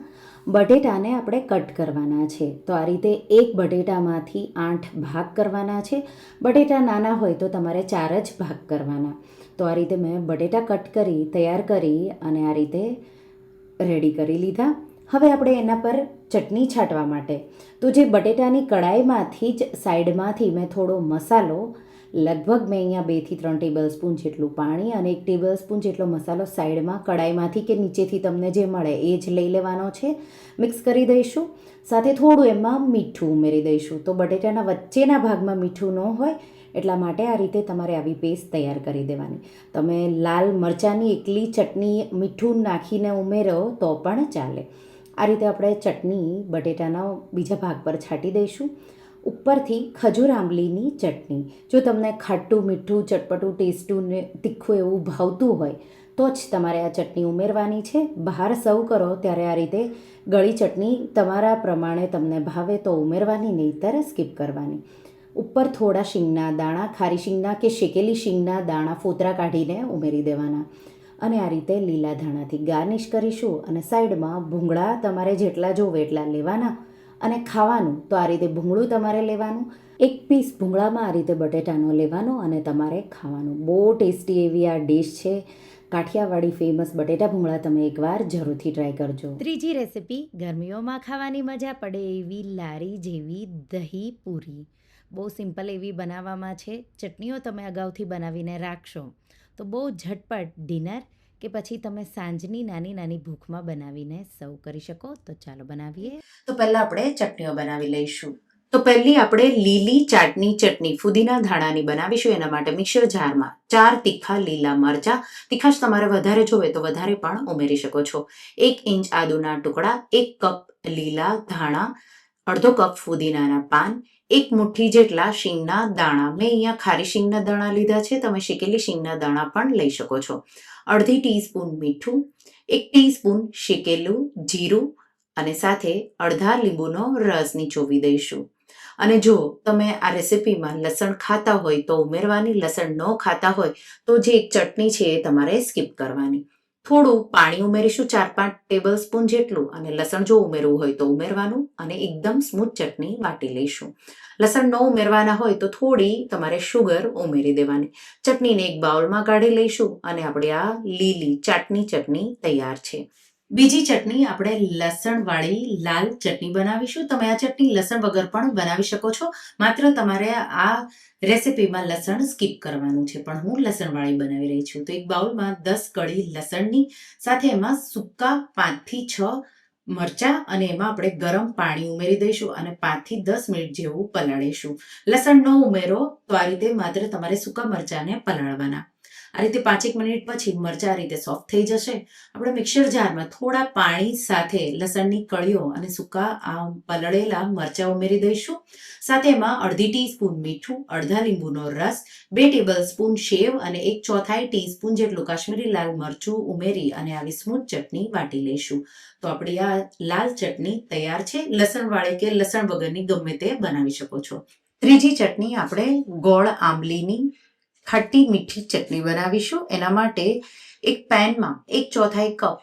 બટેટાને આપણે કટ કરવાના છે. તો આ રીતે એક બટેટામાંથી 8 ભાગ કરવાના છે. બટેટા નાના હોય તો તમારે 4 જ ભાગ કરવાના. તો આ રીતે મેં બટેટા કટ કરી તૈયાર કરી અને આ રીતે રેડી કરી લીધા. હવે આપણે એના પર ચટણી છાંટવા માટે તો જે બટેટાની કડાઈમાંથી જ સાઈડમાંથી મેં થોડો મસાલો લગભગ મેં અહીંયા 2 થી 3 ટેબલસ્પૂન જેટલું પાણી અને 1 ટેબલસ્પૂન જેટલો મસાલો સાઈડમાં કડાઈમાંથી કે નીચેથી તમને જે મળે એ જ લઈ લેવાનો છે. મિક્સ કરી દઈશું. સાથે થોડું એમાં મીઠું ઉમેરી દઈશું. તો બટેટાના વચ્ચેના ભાગમાં મીઠું ન હોય એટલા માટે આ રીતે તમારે આવી પેસ્ટ તૈયાર કરી દેવાની. તમે લાલ મરચાંની એકલી ચટણી મીઠું નાખીને ઉમેરો તો પણ ચાલે. આ રીતે આપણે ચટણી બટેટાના બીજા ભાગ પર છાંટી દઈશું. ઉપરથી ખજૂર આંબલીની ચટણી. જો તમને ખાટું મીઠું ચટપટું ટેસ્ટું ને તીખું એવું ભાવતું હોય તો જ તમારે આ ચટણી ઉમેરવાની છે. બહાર સર્વ કરો ત્યારે આ રીતે ગળી ચટણી તમારા પ્રમાણે તમને ભાવે તો ઉમેરવાની, નહીંતર સ્કીપ કરવાની. ઉપર થોડા શીંગના દાણા, ખારી શીંગના કે શેકેલી શીંગના દાણા ફોતરા કાઢીને ઉમેરી દેવાના અને આ રીતે લીલા ધાણાથી ગાર્નિશ કરીશું. અને સાઈડમાં ભૂંગળા તમારે જેટલા જોવે એટલા લેવાના અને ખાવાનું તો આ રીતે ભૂંગળું તમારે લેવાનું, એક પીસ ભૂંગળામાં આ રીતે બટેટાનો લેવાનો અને તમારે ખાવાનું. બહુ ટેસ્ટી એવી આ ડીશ છે, કાઠિયાવાડી ફેમસ બટેટા ભૂંગળા. તમે એકવાર જરૂરથી ટ્રાય કરજો. ત્રીજી રેસિપી, ગરમીઓમાં ખાવાની મજા પડે એવી લારી જેવી દહીં પૂરી. બહુ સિમ્પલ એવી બનાવવામાં છે. ચટણીઓ તમે અગાઉથી બનાવીને રાખશો તો બહુ ઝટપટ ડિનર કે પછી તમે સાંજની નાની નાની ભૂખમાં બનાવીને સર્વ કરી શકો. તો ચાલો બનાવીએ. તો પહેલાં આપણે ચટણીઓ બનાવી લઈશું. તો પહેલી આપણે લીલી ચાટની ચટણી ફુદીના ધાણાની બનાવીશું. એના માટે મિક્સર જારમાં 4 તીખા લીલા મરચાં, તીખાશ તમારે વધારે જોવે તો વધારે પણ ઉમેરી શકો છો, 1 ઇંચ આદુના ટુકડા, 1 કપ લીલા ધાણા, અડધો કપ ફુદીનાના પાન, 1 મુઠ્ઠી જેટલા શીંગના દાણા. મેં અહીંયા ખારી શીંગના દાણા લીધા છે, તમે શેકેલી શીંગના દાણા પણ લઈ શકો છો. અડધી ટીસ્પૂન મીઠું, 1 ટીસ્પૂન શેકેલું જીરું અને સાથે અડધા લીંબુનો રસ નીચોવી દઈશું. અને જો તમે આ રેસિપીમાં લસણ ખાતા હોય તો ઉમેરવાની, લસણ ન ખાતા હોય તો જે એક ચટણી છે એ તમારે સ્કીપ કરવાની. થોડું પાણી ઉમેરીશું, 4-5 ટેબલ સ્પૂન જેટલું, અને લસણ જો ઉમેરવું હોય તો ઉમેરવાનું અને એકદમ સ્મૂથ ચટણી વાટી લઈશું. લસણ ન ઉમેરવાના હોય તો થોડી તમારે શુગર ઉમેરી દેવાની. ચટણીને એક બાઉલમાં કાઢી લઈશું અને આપણે આ લીલી ચાટની ચટણી તૈયાર છે. બીજી ચટણી આપણે લસણવાળી લાલ ચટણી બનાવીશું. તમે આ ચટણી લસણ વગર પણ બનાવી શકો છો, માત્ર તમારે આ રેસિપીમાં લસણ સ્કીપ કરવાનું છે, પણ હું લસણવાળી બનાવી રહી છું. તો એક બાઉલમાં 10 કળી લસણની, સાથે એમાં સૂકા 5 થી 6 મરચાં અને એમાં આપણે ગરમ પાણી ઉમેરી દઈશું અને 5 થી 10 મિનિટ જેવું પલાળીશું. લસણ ન ઉમેરો તો આ રીતે માત્ર તમારે સૂકા મરચાંને પલાળવાના. આ રીતે 5 મિનિટ પછી મરચાં આ રીતે સોફ્ટ થઈ જશે. આપણે મિક્સર જારમાં થોડા પાણી સાથે લસણની કળીઓ અને સૂકા આ પલળેલા મરચાં ઉમેરી દઈશું. સાથે એમાં અડધી ટીસ્પૂન મીઠું, અડધા લીંબુનો રસ, 2 ટેબલ સ્પૂન શેવ અને 1/4 ટીસ્પૂન જેટલું કાશ્મીરી લાલ મરચું ઉમેરી અને આવી સ્મૂથ ચટણી વાટી લઈશું. તો આપણી આ લાલ ચટણી તૈયાર છે. લસણવાળી કે લસણ વગરની ગમે તે બનાવી શકો છો. ત્રીજી ચટણી આપણે ગોળ આંબલીની ખાટી મીઠી ચટણી બનાવીશું. એના માટે એક પેનમાં 1/4 કપ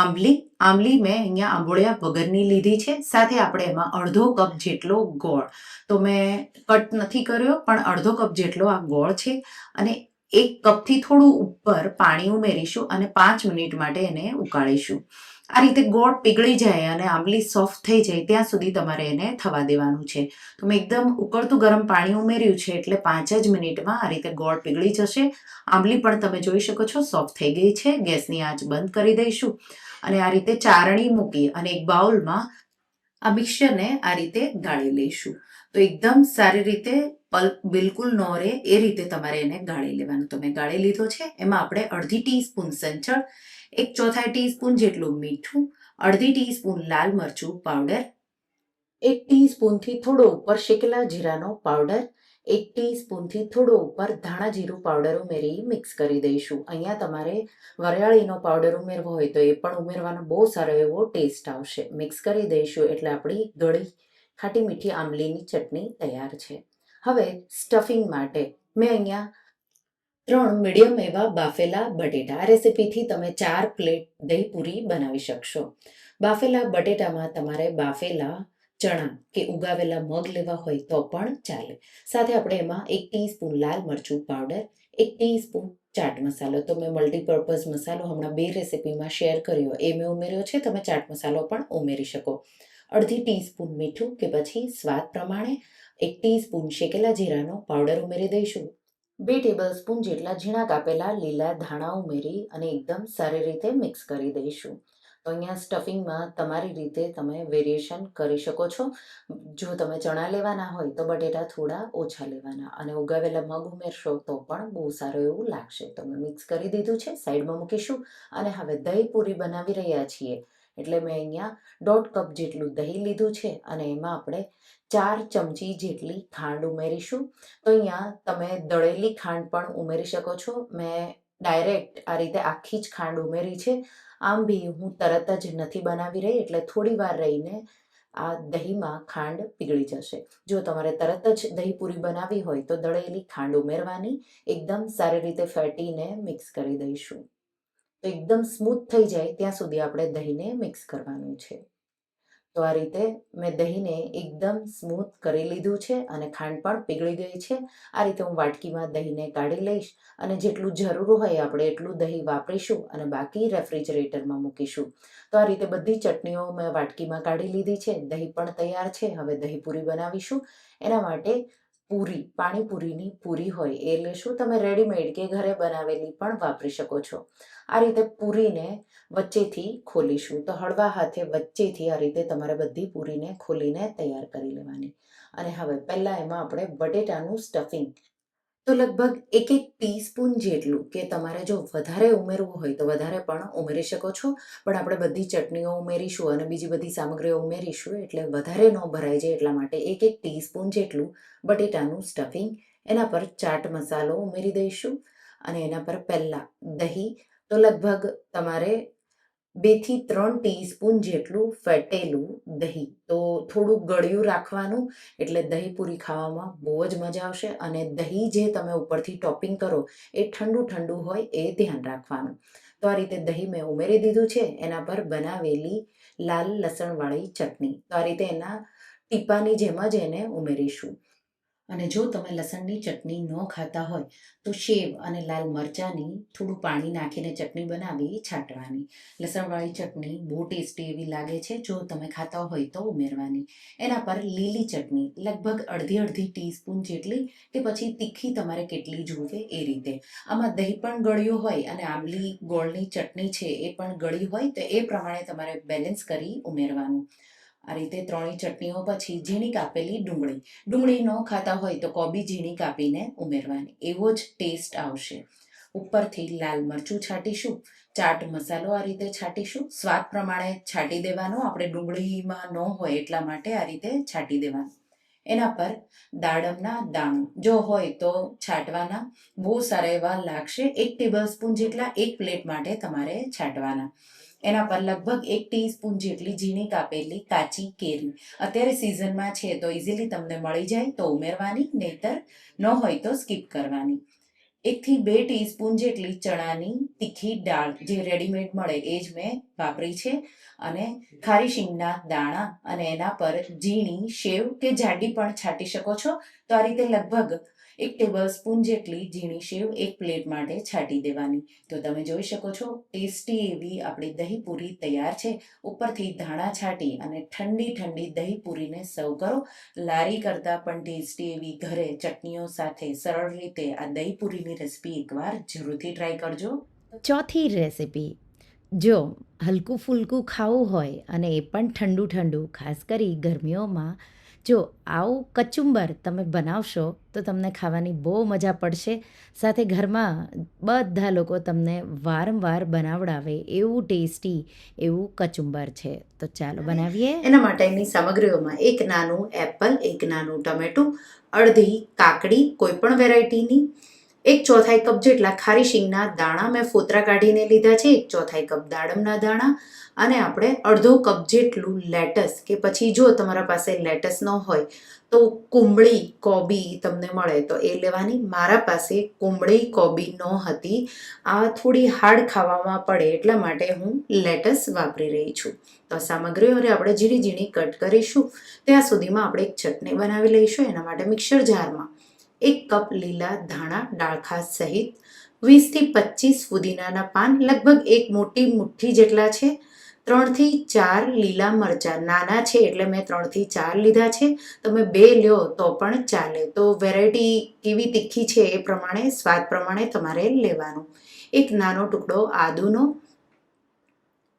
આંબલી મેં અહીંયા આંબોળિયા વગરની લીધી છે. સાથે આપણે એમાં અડધો કપ જેટલો ગોળ, તો મેં કટ નથી કર્યો પણ અડધો કપ જેટલો આ ગોળ છે, અને 1 કપથી થોડું ઉપર પાણી ઉમેરીશું અને 5 મિનિટ માટે એને ઉકાળીશું. આ રીતે ગોળ પીગળી જાય અને આંબલી સોફ્ટ થઈ જાય ત્યાં સુધી તમારે એને થવા દેવાનું છે. તો મેં એકદમ ઉકળતું ગરમ પાણી ઉમેર્યું છે એટલે 5 જ મિનિટમાં આ રીતે ગોળ પીગળી જશે. આંબલી પણ તમે જોઈ શકો છો સોફ્ટ થઈ ગઈ છે. ગેસની આંચ બંધ કરી દઈશું અને આ રીતે ચારણી મૂકી અને એક બાઉલમાં આ મિક્સરને આ રીતે ગાળી લઈશું. તો એકદમ સારી રીતે પલ્પ બિલકુલ ન રહે એ રીતે તમારે એને ગાળી લેવાનું. તો મેં ગાળી લીધો છે. એમાં આપણે અડધી ટીસ્પૂન સંચળ, 1/4 ટીસ્પૂન જેટલું મીઠું, અડધી ટીસ્પૂન લાલ મરચું પાવડર, 1 ટીસ્પૂનથી થોડો ઉપર શેકેલા જીરાનો પાવડર, 1 ટીસ્પૂનથી થોડો ઉપર ધાણા જીરું પાવડર ઉમેરી મિક્સ કરી દઈશું. અહીંયા તમારે વરિયાળીનો પાવડર ઉમેરવો હોય તો એ પણ ઉમેરવાનો, બહુ સારો એવો ટેસ્ટ આવશે. મિક્સ કરી દઈશું એટલે આપણી ગળી ખાટી મીઠી આંબલીની ચટણી તૈયાર છે. હવે સ્ટફિંગ માટે મેં અહીંયા 3 મીડિયમ એવા બાફેલા બટેટા. આ રેસિપીથી તમે 4 પ્લેટ દહીં પૂરી બનાવી શકશો. બાફેલા બટેટામાં તમારે બાફેલા ચણા કે ઉગાવેલા મગ લેવા હોય તો પણ ચાલે. સાથે આપણે એમાં 1 ટીસ્પૂન લાલ મરચું પાવડર, 1 ટીસ્પૂન ચાટ મસાલો, તો મેં મલ્ટીપર્પઝ મસાલો હમણાં 2 રેસિપીમાં શેર કર્યો એ મેં ઉમેર્યો છે. તમે ચાટ મસાલો પણ ઉમેરી શકો. અડધી ટીસ્પૂન મીઠું કે પછી સ્વાદ પ્રમાણે, 1 ટીસ્પૂન શેકેલા જીરાનો પાવડર ઉમેરી દઈશું. 2 ટેબલ સ્પૂન જેટલા ઝીણા કાપેલા લીલા ધાણા ઉમેરી અને એકદમ સારી રીતે મિક્સ કરી દઈશું. તો અહીંયા સ્ટફિંગમાં તમારી રીતે તમે વેરિએશન કરી શકો છો. જો તમે ચણા લેવાના હોય તો બટેટા થોડા ઓછા લેવાના, અને ઉગાવેલા મગ ઉમેરશો તો પણ બહુ સારું એવું લાગશે. તો મેં મિક્સ કરી દીધું છે, સાઈડમાં મૂકીશું. અને હવે દહીં પૂરી બનાવી રહ્યા છીએ એટલે મેં અહીંયા 1.5 કપ જેટલું દહીં લીધું છે અને એમાં આપણે 4 ચમચી જેટલી ખાંડ ઉમેરીશું. તો અહીંયા તમે દળેલી ખાંડ પણ ઉમેરી શકો છો. મેં ડાયરેક્ટ આ રીતે આખી જ ખાંડ ઉમેરી છે. આમ બી હું તરત જ નથી બનાવી રહી એટલે થોડી વાર રહીને આ દહીંમાં ખાંડ પીગળી જશે. જો તમારે તરત જ દહીં પૂરી બનાવવી હોય તો દળેલી ખાંડ ઉમેરવાની, એકદમ સારી રીતે ફેટીને મિક્સ કરી દઈશું. તો એકદમ સ્મૂથ થઈ જાય ત્યાં સુધી આપણે દહીંને મિક્સ કરવાનું છે. તો આ રીતે મેં દહીંને એકદમ સ્મૂથ કરી લીધું છે અને ખાંડ પણ પીગળી ગઈ છે. આ રીતે હું વાટકીમાં દહીંને કાઢી લઈશ અને જેટલું જરૂર હોય આપણે એટલું દહીં વાપરીશું અને બાકી રેફ્રિજરેટરમાં મૂકીશું. તો આ રીતે બધી ચટણીઓ મેં વાટકીમાં કાઢી લીધી છે. દહીં પણ તૈયાર છે. હવે દહીં પૂરી બનાવીશું. એના માટે પૂરી, પાણીપુરીની પૂરી હોય એ લેશું. તમે રેડીમેડ કે ઘરે બનાવેલી પણ વાપરી શકો છો. આ રીતે પૂરીને વચ્ચેથી ખોલીશું. તો હળવા હાથે વચ્ચેથી આ રીતે તમારે બધી પૂરીને ખોલીને તૈયાર કરી લેવાની. અને હવે પહેલાં એમાં આપણે બટેટાનું સ્ટફિંગ, તો લગભગ 1 ટીસ્પૂન જેટલું, કે તમારે જો વધારે ઉમેરવું હોય તો વધારે પણ ઉમેરી શકો છો, પણ આપણે બધી ચટણીઓ ઉમેરીશું અને બીજી બધી સામગ્રીઓ ઉમેરીશું એટલે વધારે ન ભરાઈ જાય એટલા માટે 1 ટીસ્પૂન જેટલું બટેટાનું સ્ટફિંગ. એના પર ચાટ મસાલો ઉમેરી દઈશું અને એના પર પહેલાં દહીં, તો લગભગ તમારે 2 થી 3 ટીસ્પૂન જેટલું ફેટેલું દહીં. તો થોડું ગળ્યું રાખવાનું એટલે દહીં પૂરી ખાવામાં બહુ જ મજા આવશે. અને દહીં જે તમે ઉપરથી ટોપિંગ કરો એ ઠંડુ ઠંડુ હોય એ ધ્યાન રાખવાનું. તો આ રીતે દહીં મેં ઉમેરી દીધું છે. એના પર બનાવેલી લાલ લસણવાળી ચટણી, તો આ રીતે એના ટીપાની જેમ જ એને ઉમેરીશું. અને જો તમે લસણની ચટણી ન ખાતા હોય તો સેવ અને લાલ મરચાંની થોડું પાણી નાખીને ચટણી બનાવી છાંટવાની. લસણવાળી ચટણી બહુ ટેસ્ટી એવી લાગે છે. જો તમે ખાતા હોય તો ઉમેરવાની. એના પર લીલી ચટણી લગભગ અડધી ટીસ્પૂન જેટલી, કે પછી તીખી તમારે કેટલી જોઈએ એ રીતે. આમાં દહીં પણ ગળ્યું હોય અને આંબલી ગોળની ચટણી છે એ પણ ગળી હોય, તો એ પ્રમાણે તમારે બેલેન્સ કરી ઉમેરવાનું. આ રીતે ત્રણેય ચટણીઓ પછી ઝીણી કાપેલી ડુંગળી ન ખાતા હોય તો કોબી ઝીણી કાપીને ઉમેરવાની. એવો જ ટેસ્ટ આવશે. ઉપરથી લાલ મરચું છાંટીશું. ચાટ મસાલો આ રીતે છાંટીશું. સ્વાદ પ્રમાણે છાંટી દેવાનો. આપણે ડુંગળીમાં ન હોય એટલા માટે આ રીતે છાંટી દેવાનું. એના પર દાડમના દાણા જો હોય તો છાંટવાના, બહુ સારા એવા લાગશે. 1 ટેબલસ્પૂન જેટલા એક પ્લેટ માટે તમારે છાંટવાના. એના પર લગભગ 1 ટીસ્પૂન જેટલી ઝીણી કાપેલી કાચી કેરી. અત્યારે સિઝનમાં છે તો ઇઝીલી તમને મળી જાય તો ઉમેરવાની, નહીતર ન હોય તો સ્કીપ કરવાની. 1 થી 2 ટીસ્પૂન જેટલી ચણાની તીખી દાળ જે રેડીમેડ મળે એ જ મેં વાપરી છે. અને ખારી શીંગના દાણા અને એના પર ઝીણી સેવ કે જાડી પણ છાંટી શકો છો. તો આ રીતે લગભગ 1 ટેબલસ્પૂન જેટલી ઝીણી સેવ એક પ્લેટ માટે છાંટી દેવાની. તો તમે જોઈ શકો છો ટેસ્ટી એવી આપણી દહીં પૂરી તૈયાર છે. ઉપરથી ધાણા છાંટી અને ઠંડી ઠંડી દહીં પૂરીને સર્વ કરો. લારી કરતાં પણ ટેસ્ટી એવી ઘરે ચટણીઓ સાથે સરળ રીતે આ દહીં પૂરીની રેસીપી એકવાર જરૂરથી ટ્રાય કરજો. ચોથી રેસીપી, જો હલકું ફૂલકું ખાવું હોય અને એ પણ ઠંડુ ઠંડુ, ખાસ કરી ગરમીઓમાં, જો આવું કચુંબર તમે બનાવશો તો તમને ખાવાની બહુ મજા પડશે. સાથે ઘરમાં બધા લોકો તમને વારંવાર બનાવડાવે એવું ટેસ્ટી એવું કચુંબર છે. તો ચાલો બનાવીએ. એના માટેની સામગ્રીઓમાં 1 નાનું એપલ, 1 નાનું ટમેટું, અડધી કાકડી કોઈ પણ વેરાયટીની, 1/4 કપ જેટલા ખારી શીંગના દાણા મેં ફોતરા કાઢીને લીધા છે, 1/4 કપ દાડમના દાણા, અને આપણે અડધો કપ જેટલું લેટસ, કે પછી જો તમારા પાસે લેટસ ન હોય તો કુંબળી કોબી તમને મળે તો એ લેવાની. મારા પાસે કુંબળી કોબી ન હતી. આ થોડી હાર્ડ ખાવામાં પડે એટલા માટે હું લેટસ વાપરી રહી છું. તો સામગ્રીઓને આપણે ઝીણી ઝીણી કટ કરીશું. ત્યાં સુધીમાં આપણે એક ચટણી બનાવી લઈશું. એના માટે મિક્સર જારમાં 1 કપ લીલા ધાણા ડાળખા સહિત, 20 થી 25 ફુદીનાના પાન લગભગ 1 મોટી મુઠ્ઠી જેટલા છે, 3 થી 4 લીલા મરચાં, નાના છે એટલે મેં 3 થી 4 લીધા છે. તમે 2 લ્યો તો પણ ચાલે. તો વેરાયટી કેવી તીખી છે એ પ્રમાણે, સ્વાદ પ્રમાણે તમારે લેવાનું. 1 નાનો ટુકડો આદુનો,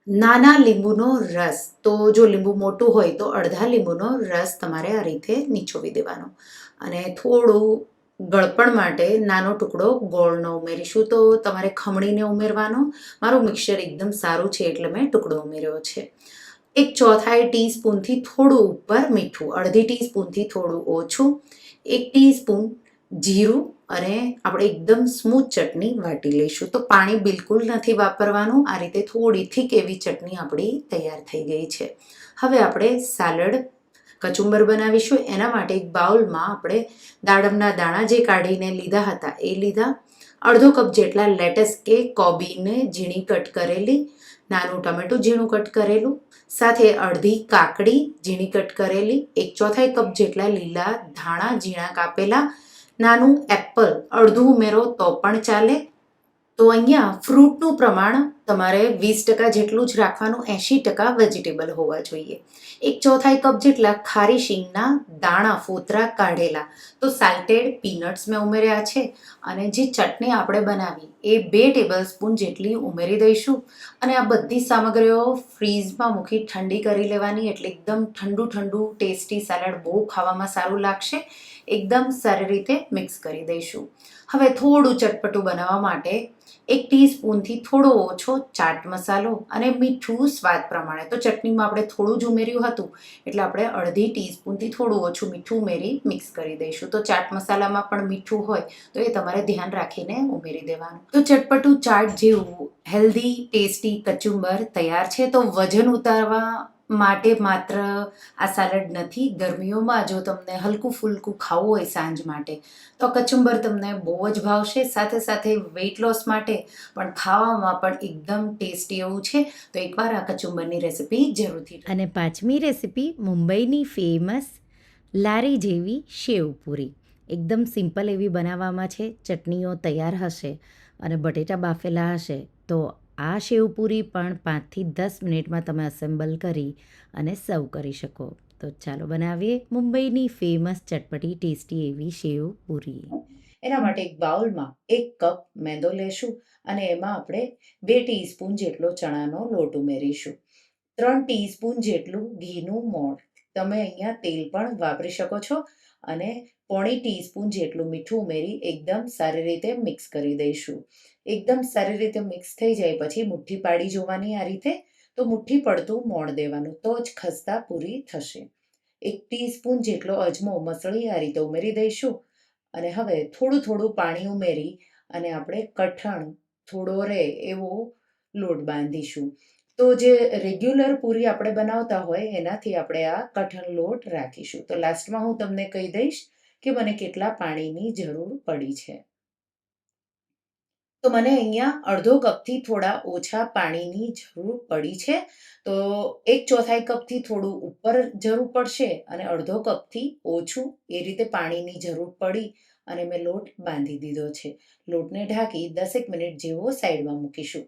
નાના લીંબુનો રસ, તો જો લીંબુ મોટું હોય તો અડધા લીંબુનો રસ તમારે આ રીતે નીચોવી દેવાનો. અને થોડું ગળપણ માટે નાનો ટુકડો ગોળનો ઉમેરીશું. તો તમારે ખમણીને ઉમેરવાનો. મારું મિક્સર એકદમ સારું છે એટલે મેં ટુકડો ઉમેર્યો છે. 1/4 ટીસ્પૂનથી થોડું ઉપર મીઠું, અડધી ટીસ્પૂનથી થોડું ઓછું, 1 ટીસ્પૂન જીરું અને આપણે એકદમ સ્મૂથ ચટણી વાટી લઈશું. તો પાણી બિલકુલ નથી વાપરવાનું. આ રીતે થોડી થીક એવી ચટણી આપણી તૈયાર થઈ ગઈ છે. હવે આપણે સાલડ કચુંબર બનાવીશું. એના માટે એક બાઉલમાં આપણે દાડમના દાણા જે કાઢીને લીધા હતા એ લીધા, અડધો કપ જેટલા લેટસ કે કોબીને ઝીણી કટ કરેલી, નાનું ટમેટું ઝીણું કટ કરેલું, સાથે અડધી કાકડી ઝીણી કટ કરેલી, 1/4 કપ જેટલા લીલા ધાણા ઝીણા કાપેલા, નાનું એપલ અડધું ઉમેરો તો પણ ચાલે. તો અહીંયા ફ્રૂટનું પ્રમાણ તમારે 20% જેટલું જ રાખવાનું, 80% વેજીટેબલ હોવા જોઈએ. 1/4 કપ જેટલા ખારી શીંગના દાણા ફોતરા કાઢેલા, તો સાલ્ટેડ પીનટ્સ મેં ઉમેર્યા છે. અને જે ચટણી આપણે બનાવી એ 2 ટેબલસ્પૂન જેટલી ઉમેરી દઈશું. અને આ બધી સામગ્રીઓ ફ્રીઝમાં મૂકી ઠંડી કરી લેવાની, એટલે એકદમ ઠંડુ ઠંડુ ટેસ્ટી સેલડ બહુ ખાવામાં સારું લાગશે. એકદમ સારી રીતે મિક્સ કરી દઈશું. હવે થોડું ચટપટું બનાવવા માટે 1 ટીસ્પૂનથી થોડો ઓછો ચાટ મસાલો અને મીઠું સ્વાદ પ્રમાણે. તો ચટણીમાં આપણે થોડું જ ઉમેર્યું હતું, એટલે આપણે અડધી ટીસ્પૂનથી થોડું ઓછું મીઠું ઉમેરી મિક્સ કરી દઈશું. તો ચાટ મસાલામાં પણ મીઠું હોય તો એ તમારે ધ્યાન રાખીને ઉમેરી દેવાનું. તો ચટપટું ચાટ જેવું હેલ્ધી ટેસ્ટી કચુંબર તૈયાર છે. તો વજન ઉતારવા માટે માત્ર આ સાલડ નથી, ગરમીઓમાં જો તમને હલકું ફૂલકું ખાવું હોય સાંજ માટે તો કચુંબર તમને બહુ જ ભાવશે. સાથે સાથે વેઇટ લોસ માટે પણ ખાવામાં પણ એકદમ ટેસ્ટી એવું છે. તો એકવાર આ કચુંબરની રેસિપી જરૂરથી. અને પાંચમી રેસીપી મુંબઈની ફેમસ લારી જેવી શેવપૂરી. એકદમ સિમ્પલ એવી બનાવવામાં છે. ચટણીઓ તૈયાર હશે અને બટેટા બાફેલા હશે તો આ શેવપૂરી પણ 5થી 10 મિનિટમાં તમે અસેમ્બલ કરી અને સર્વ કરી શકો. તો ચાલો બનાવીએ મુંબઈની ફેમસ ચટપટી ટેસ્ટી એવી શેવપૂરી. એના માટે એક બાઉલમાં 1 કપ મેંદો લેશું અને એમાં આપણે 2 ટીસ્પૂન જેટલો ચણાનો લોટ ઉમેરીશું. 3 ટીસ્પૂન જેટલું ઘીનું મોણ, તમે અહીંયા તેલ પણ વાપરી શકો છો. અને 1/4 ટીસ્પૂન જેટલું મીઠું ઉમેરી એકદમ સારી રીતે મિક્સ કરી દઈશું. એકદમ સારી રીતે મિક્સ થઈ જાય પછી મુઠ્ઠી પાડી જોવાની આ રીતે. તો મુઠ્ઠી પડતું મોણ દેવાનું, તો જ ખસ્તા પૂરી થશે. 1 ટીસ્પૂન જેટલો અજમો મસળી આ રીતે ઉમેરી દઈશું. અને હવે થોડું થોડું પાણી ઉમેરી અને આપણે કઠણ થોડો રહે એવો લોટ બાંધીશું. તો જે રેગ્યુલર પૂરી આપણે બનાવતા હોય એનાથી આપણે આ કઠણ લોટ રાખીશું. તો લાસ્ટમાં હું તમને કહી દઈશ કે મને કેટલા પાણીની જરૂર પડી છે. તો મને અહીંયા અડધો કપથી થોડા ઓછા પાણીની જરૂર પડી છે. તો 1/4 કપથી થોડું ઉપર જરૂર પડશે અને અડધો કપથી ઓછું એ રીતે પાણીની જરૂર પડી અને મેં લોટ બાંધી દીધો છે. લોટને ઢાંકી 10 મિનિટ જેવો સાઈડમાં મૂકીશું.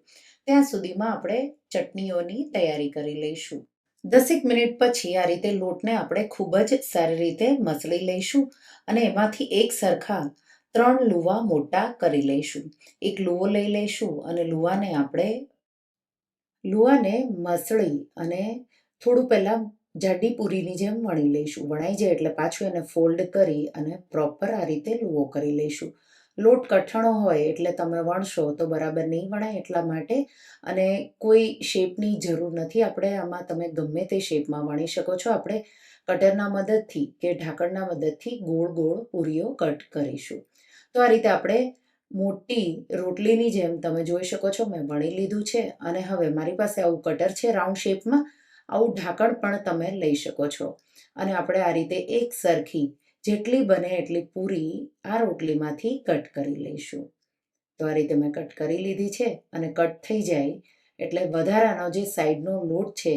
ત્યાં સુધીમાં આપણે ચટણીઓની તૈયારી કરી લઈશું. 10 મિનિટ પછી આ રીતે લોટને આપણે ખૂબ જ સારી રીતે મસળી લઈશું અને એમાંથી એક સરખા 3 લુવા મોટા કરી લઈશું. એક લુવો લઈ લઈશું અને લુવાને મસળી અને થોડું પહેલાં જાડી પૂરીની જેમ વણી લઈશું. વણાઈ જાય એટલે પાછું એને ફોલ્ડ કરી અને પ્રોપર આ રીતે લુવો કરી લઈશું. લોટ કઠણો હોય એટલે તમે વણશો તો બરાબર નહીં વણાય, એટલા માટે. અને કોઈ શેપની જરૂર નથી, આપણે આમાં તમે ગમે તે શેપમાં વણી શકો છો. આપણે કટરના મદદથી કે ઢાંકણના મદદથી ગોળ ગોળ પૂરીઓ કટ કરીશું. તો આ રીતે આપણે મોટી રોટલીની જેમ તમે જોઈ શકો છો મેં વણી લીધું છે. અને હવે મારી પાસે આવું કટર છે રાઉન્ડ શેપમાં, આવું ઢાંકણ પણ તમે લઈ શકો છો. અને આપણે આ રીતે એક સરખી જેટલી બને એટલી પૂરી આ રોટલીમાંથી કટ કરી લઈશું. તો આ રીતે મેં કટ કરી લીધી છે અને કટ થઈ જાય એટલે વધારાનો જે સાઈડનો લોટ છે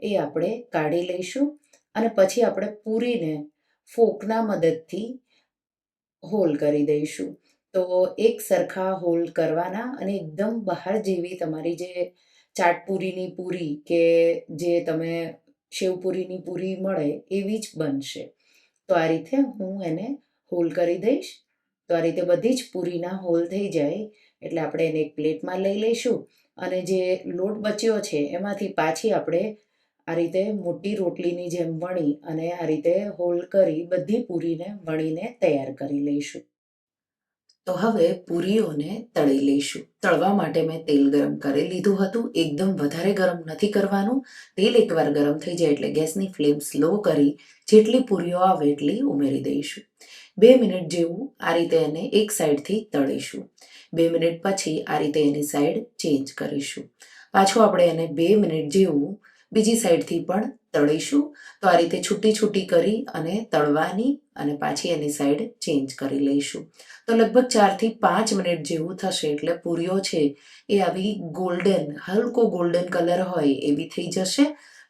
એ આપણે કાઢી લઈશું. અને પછી આપણે પૂરીને ફોકના મદદથી હોલ કરી દઈશું. તો એક સરખા હોલ કરવાના અને એકદમ બહાર જેવી તમારી જે ચાટપુરીની પૂરી કે જે તમે શેવપુરીની પૂરી મળે એવી જ બનશે. તો આ રીતે હું એને હોલ કરી દઈશ. તો આ રીતે બધી જ પૂરીના હોલ થઈ જાય એટલે આપણે એને એક પ્લેટમાં લઈ લઈશું. અને જે લોટ બચ્યો છે એમાંથી પાછી આપણે આ રીતે મોટી રોટલીની જેમ વણી અને આ રીતે હોલ કરી બધી પૂરીને વણીને તૈયાર કરી લઈશું. તો હવે પૂરીઓને તળી લઈશું. તળવા માટે મેં તેલ ગરમ કરી લીધું હતું. એકદમ વધારે ગરમ નથી કરવાનું. તેલ એકવાર ગરમ થઈ જાય એટલે ગેસની ફ્લેમ સ્લો કરી જેટલી પૂરીઓ આવે એટલી ઉમેરી દઈશું. 2 મિનિટ જેવું આ રીતે એને એક સાઈડથી તળીશું. 2 મિનિટ પછી આ રીતે એની સાઈડ ચેન્જ કરીશું. પાછું આપણે એને 2 મિનિટ જેવું બીજી સાઈડથી પણ તળીશું. તો આ રીતે છૂટી છૂટી કરી અને તળવાની અને પાછી એની સાઈડ ચેન્જ કરી લઈશું. તો લગભગ 4 થી 5 મિનિટ જેવું થશે એટલે પૂરીઓ છે એ આવી ગોલ્ડન, હલકો ગોલ્ડન કલર હોય એવી થઈ જશે.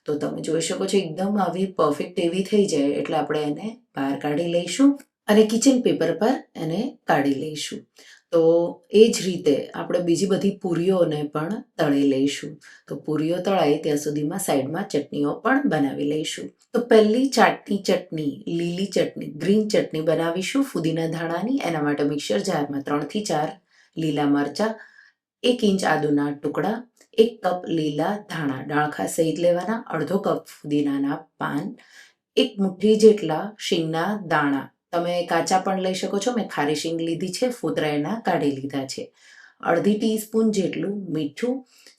તો તમે જોઈ શકો છો એકદમ આવી પરફેક્ટ એવી થઈ જાય એટલે આપણે એને બહાર કાઢી લઈશું અને કિચન પેપર પર એને કાઢી લઈશું. તો એ જ રીતે આપણે બીજી બધી પૂરીઓને પણ તળી લઈશું. તો પૂરીઓ તળાય ત્યાં સુધીમાં સાઈડમાં ચટણીઓ પણ બનાવી લઈશું. તો પહેલી ચાટની ચટણી, લીલી ચટણી, ગ્રીન ચટણી બનાવીશું ફુદીના ધાણાની. એના માટે મિક્સર જારમાં 3 થી 4 લીલા મરચાં, 1 ઇંચ આદુના ટુકડા, 1 કપ લીલા ધાણા ડાળખા સહિત લેવાના, અડધો કપ ફુદીનાના પાન, 1 મુઠ્ઠી જેટલા શીંગના દાણા. તમે કાચા પણ લઈ શકો છો. મેં ખારી શીંગ લીધી છે, ફોતરા એના કાઢી લીધા છે. અડધી ટીસ્પૂન જેટલું મીઠું,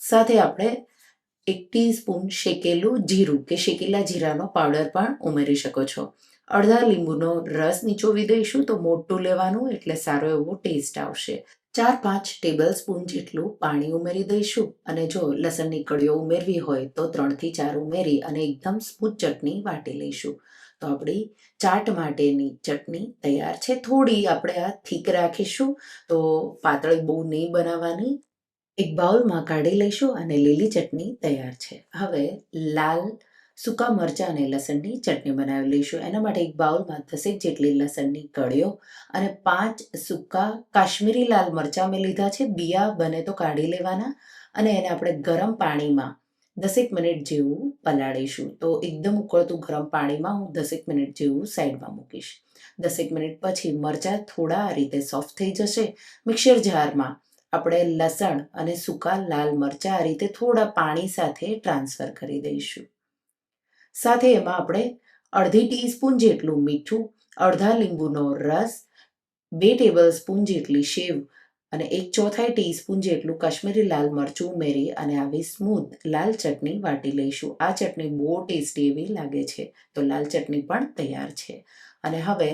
સાથે આપણે 1 ટીસ્પૂન શેકેલું જીરું કે શેકેલા જીરાનો પાવડર પણ ઉમેરી શકો છો. અડધા લીંબુનો રસ નીચોવી દઈશું. તો મોટું લેવાનું એટલે સારો એવો ટેસ્ટ આવશે. 4-5 ટેબલ સ્પૂન જેટલું પાણી ઉમેરી દઈશું અને જો લસણની કળીઓ ઉમેરવી હોય તો 3 થી 4 ઉમેરી અને એકદમ સ્મૂથ ચટણી વાટી લઈશું. તો આપણી ચાટ માટેની ચટણી તૈયાર છે. થોડી આપણે આ થીક રાખીશું, તો પાતળી બહુ નહીં બનાવવાની. એક બાઉલમાં કાઢી લઈશું અને લીલી ચટણી તૈયાર છે. હવે લાલ સૂકા મરચાં અને લસણની ચટણી બનાવી લઈશું. એના માટે એક બાઉલમાં 10 જેટલી લસણની કળીઓ અને 5 સૂકા કાશ્મીરી લાલ મરચાં મેં લીધા છે. બિયા બને તો કાઢી લેવાના અને એને આપણે ગરમ પાણીમાં 10 મિનિટ જેવું પલાળીશું. તો એકદમ ઉકળતું ગરમ પાણીમાં હું 10 મિનિટ જેવું સાઈડમાં મૂકીશ. 10 મિનિટ પછી મરચાં થોડા આ રીતે સોફ્ટ થઈ જશે. મિક્સર જારમાં આપણે લસણ અને સૂકા લાલ મરચાં આ રીતે થોડા પાણી સાથે ટ્રાન્સફર કરી દઈશું. સાથે એમાં આપણે અડધી ટીસ્પૂન જેટલું મીઠું, અડધા લીંબુનો રસ, 2 ટેબલ સ્પૂન જેટલી સેવ અને 1/4 ટીસ્પૂન જેટલું કાશ્મીરી લાલ મરચું ઉમેરી અને આવી સ્મૂથ લાલ ચટણી વાટી લઈશું. આ ચટણી બહુ ટેસ્ટી એવી લાગે છે. તો લાલ ચટણી પણ તૈયાર છે. અને હવે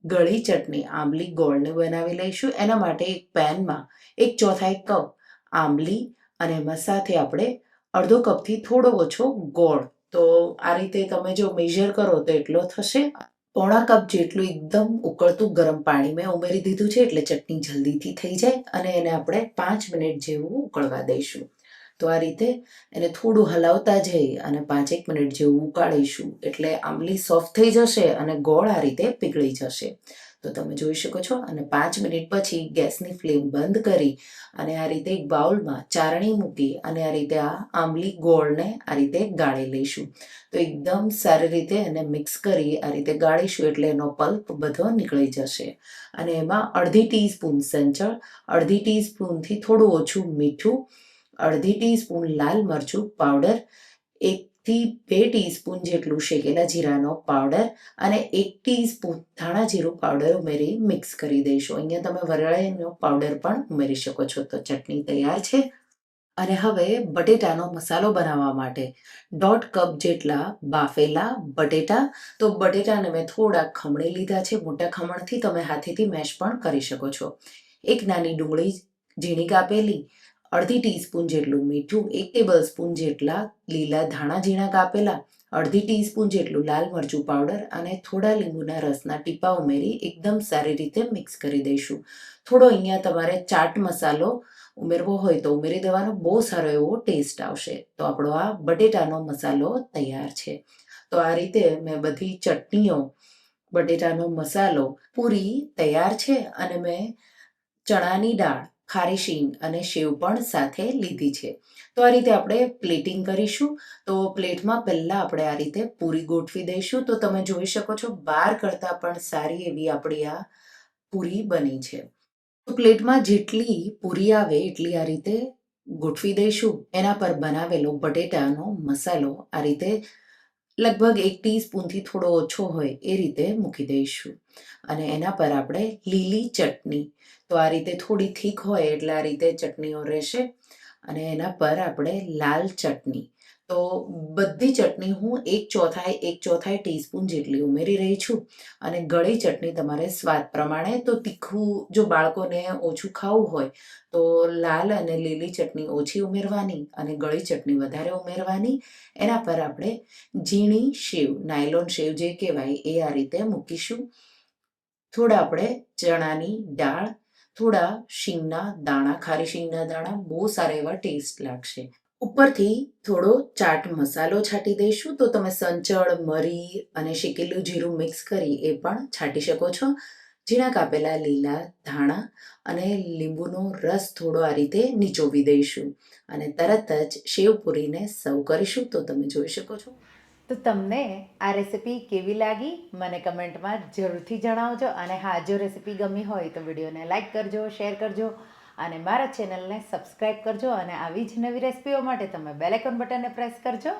ગળી ચટણી આંબલી ગોળને બનાવી લઈશું. એના માટે એક પેનમાં 1/4 કપ આંબલી અને એમાં સાથે આપણે અડધો કપથી થોડો ઓછો ગોળ. તો આ રીતે તમે જો મેઝર કરો તો એટલો થશે. પોણા કપ જેટલું એકદમ ઉકળતું ગરમ પાણી મેં ઉમેરી દીધું છે એટલે ચટણી જલ્દીથી થઈ જાય અને એને આપણે 5 મિનિટ જેવું ઉકળવા દઈશું. તો આ રીતે એને થોડું હલાવતા જઈ અને 5 મિનિટ જેવું ઉકાળીશું એટલે આંબલી સોફ્ટ થઈ જશે અને ગોળ આ રીતે પીગળી જશે. તો તમે જોઈ શકો છો. અને 5 મિનિટ પછી ગેસની ફ્લેમ બંધ કરી અને આ રીતે એક બાઉલમાં ચારણી મૂકી અને આ રીતે આ આંબલી ગોળને આ રીતે ગાળી લઈશું. તો એકદમ સારી રીતે એને મિક્સ કરી આ રીતે ગાળીશું એટલે એનો પલ્પ બધો નીકળી જશે. અને એમાં અડધી ટીસ્પૂન સંચળ, અડધી ટીસ્પૂનથી થોડું ઓછું મીઠું, અડધી ટીસ્પૂન લાલ મરચું પાવડર, 1 થી 2 ટીસ્પૂન જેટલું શેકેલા જીરાનો પાવડર અને 1 ટીસ્પૂન ધાણા જીરું પાવડર ઉમેરી મિક્સ કરી દઈશું. અહીંયા તમે વરિયાળીનો પાવડર પણ ઉમેરી શકો છો. તો ચટણી તૈયાર છે. અને હવે બટેટાનો મસાલો બનાવવા માટે 1.5 કપ જેટલા બાફેલા બટેટા. તો બટેટાને મેં થોડા ખમણી લીધા છે. મોટા ખમણથી તમે હાથેથી મેશ પણ કરી શકો છો. 1 નાની ડુંગળી ઝીણી કાપેલી, અડધી ટીસ્પૂન જેટલું મીઠું, 1 ટેબલ સ્પૂન જેટલા લીલા ધાણા ઝીણા કાપેલા, અડધી ટીસ્પૂન જેટલું લાલ મરચું પાવડર અને થોડા લીંબુના રસના ટીપા ઉમેરી એકદમ સારી રીતે મિક્સ કરી દઈશું. થોડો અહીંયા તમારે ચાટ મસાલો ઉમેરવો હોય તો ઉમેરી દેવાનો. બહુ સારો એવો ટેસ્ટ આવશે. તો આપણો આ બટેટાનો મસાલો તૈયાર છે. તો આ રીતે મેં બધી ચટણીઓ, બટેટાનો મસાલો, પૂરી તૈયાર છે અને મેં ચણાની દાળ, ખારી શીંગ અને સેવ પણ સાથે લીધી છે. તો આ રીતે આપણે પ્લેટિંગ કરીશું. તો પ્લેટમાં પહેલાં આપણે આ રીતે પૂરી ગોઠવી દઈશું. તો તમે જોઈ શકો છો બહાર કરતાં પણ સારી એવી આપણી આ પૂરી બની છે. તો પ્લેટમાં જેટલી પૂરી આવે એટલી આ રીતે ગોઠવી દઈશું. એના પર બનાવેલો બટેટાનો મસાલો આ રીતે લગભગ 1 ટીસ્પૂનથી થોડો ઓછો હોય એ રીતે મૂકી દઈશું. અને એના પર આપણે લીલી ચટણી, તો આ રીતે થોડી થીક હોય એટલે આ રીતે ચટણીઓ રહેશે. અને એના પર આપણે લાલ ચટણી, તો બધી ચટણી હું 1/4 ટીસ્પૂન જેટલી ઉમેરી રહી છું. અને ગળી ચટણી તમારે સ્વાદ પ્રમાણે, તો તીખું જો બાળકોને ઓછું ખાવું હોય તો લાલ અને લીલી ચટણી ઓછી ઉમેરવાની અને ગળી ચટણી વધારે ઉમેરવાની. એના પર આપણે ઝીણી સેવ, નાયલોન સેવ જે કહેવાય એ આ રીતે મૂકીશું. થોડા આપણે ચણાની દાળ, થોડા શીંગના દાણા, ખારી શીંગના દાણા, બહુ સારા એવા ટેસ્ટ લાગશે. ઉપરથી થોડો ચાટ મસાલો છાંટી દઈશું, તો તમે સંચળ, મરી અને શેકેલું જીરું મિક્સ કરી એ પણ છાંટી શકો છો. ઝીણા કાપેલા લીલા ધાણા અને લીંબુનો રસ થોડો આ રીતે નીચોવી દઈશું અને તરત જ સેવ પૂરીને સર્વ કરીશું. તો તમે જોઈ શકો છો. તો તમને આ રેસિપી કેવી લાગી મને કમેન્ટમાં જરૂરથી જણાવજો. અને હા, જો રેસિપી ગમી હોય તો વિડીયોને લાઈક કરજો, શેર કરજો અને મારા ચેનલને સબસ્ક્રાઈબ કરજો. અને આવી જ નવી રેસિપીઓ માટે તમે બેલ આઇકોન બટનને પ્રેસ કરજો.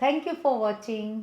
Thank you for watching.